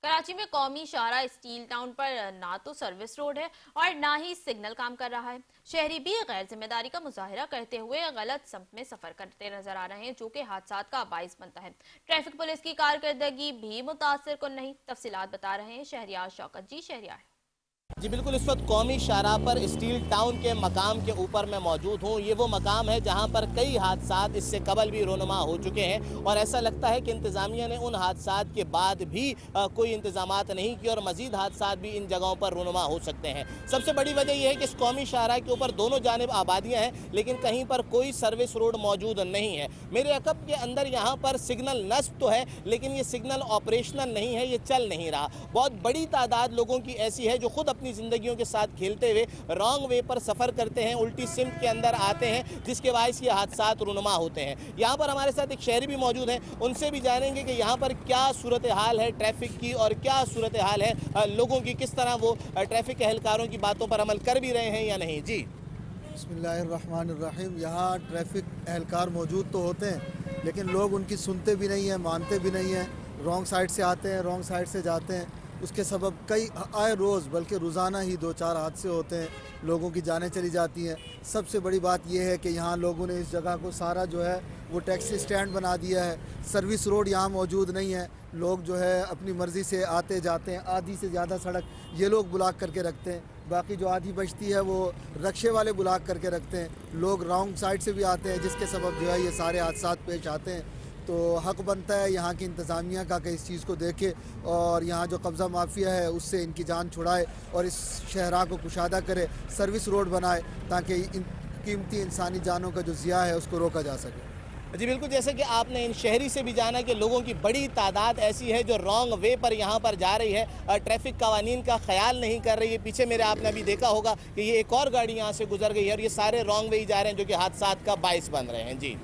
कराची में कौमी शाहरा steel town पर ना तो सर्विस रोड है और ना ही सिग्नल काम कर रहा है। शहरी भी गैर जिम्मेदारी का मुजाहिरा करते हुए गलत सम्त में सफर करते नजर आ रहे हैं, जो कि हादसात का बाइस बनता है। ट्रैफिक पुलिस की कारकर्दगी भी मुतासिर कुन नहीं। तफसीलात बता रहे हैं शहरियार शौकत जी। शहरियार जी बिल्कुल, इस वक्त कौमी शाहराह पर स्टील टाउन के मकाम के ऊपर मैं मौजूद हूँ। ये वो मकाम है जहाँ पर कई हादसात इससे कबल भी रोनुमा हो चुके हैं और ऐसा लगता है कि इंतज़ामिया ने उन हादसात के बाद भी कोई इंतजामात नहीं किए और मज़ीद हादसात भी इन जगहों पर रोनुमा हो सकते हैं। सबसे बड़ी वजह यह है कि इस कौमी शाहराह के ऊपर दोनों जानिब आबादियाँ हैं, लेकिन कहीं पर कोई सर्विस रोड मौजूद नहीं है। मेरे अकब के अंदर यहाँ पर सिग्नल नस्ब तो है, लेकिन ये सिग्नल ऑपरेशनल नहीं है, ये चल नहीं रहा। बहुत बड़ी तादाद लोगों की ऐसी है जो खुद अपनी ज़िंदगियों के साथ खेलते हुए रॉन्ग वे पर सफ़र करते हैं, उल्टी सिमत के अंदर आते हैं, जिसके बायस ये हादसात रुनुमा होते हैं। यहाँ पर हमारे साथ एक शहरी भी मौजूद हैं, उनसे भी जानेंगे कि यहाँ पर क्या सूरत हाल है ट्रैफिक की और क्या सूरत हाल है लोगों की, किस तरह वो ट्रैफिक एहलकारों की बातों पर अमल कर भी रहे हैं या नहीं। जी बिस्मिल्लाहिर्रहमानिर्रहीम। यहाँ ट्रैफिक एहलकार मौजूद तो होते हैं, लेकिन लोग उनकी सुनते भी नहीं हैं, मानते भी नहीं हैं। रॉन्ग साइड से आते हैं, रॉन्ग साइड से जाते हैं। उसके सबब कई आए रोज़ बल्कि रोज़ाना ही 2-4 हादसे होते हैं, लोगों की जानें चली जाती हैं। सबसे बड़ी बात यह है कि यहाँ लोगों ने इस जगह को सारा जो है वो टैक्सी स्टैंड बना दिया है। सर्विस रोड यहाँ मौजूद नहीं है। लोग जो है अपनी मर्ज़ी से आते जाते हैं। आधी से ज़्यादा सड़क ये लोग ब्लॉक करके रखते हैं, बाकी जो आधी बचती है वो रक्शे वाले ब्लॉक करके रखते हैं। लोग रॉन्ग साइड से भी आते हैं, जिसके सबब जो है ये सारे हादसात पेश आते हैं। तो हक़ बनता है यहाँ की इंतज़ामिया का कि इस चीज़ को देखे और यहाँ जो कब्ज़ा माफिया है उससे इनकी जान छुड़ाए और इस शहरा को कुशादा करे, सर्विस रोड बनाए, ताकि इन कीमती इंसानी जानों का जो ज़िया है उसको रोका जा सके। जी बिल्कुल, जैसे कि आपने इन शहरी से भी जाना कि लोगों की बड़ी तादाद ऐसी है जो रॉन्ग वे पर यहाँ पर जा रही है, ट्रैफिक कवानीन का ख्याल नहीं कर रही है। पीछे मेरे आपने अभी देखा होगा कि ये एक और गाड़ी यहाँ से गुजर गई है और ये सारे रॉन्ग वे ही जा रहे हैं, जो कि हादसात का बाइस बन रहे हैं। जी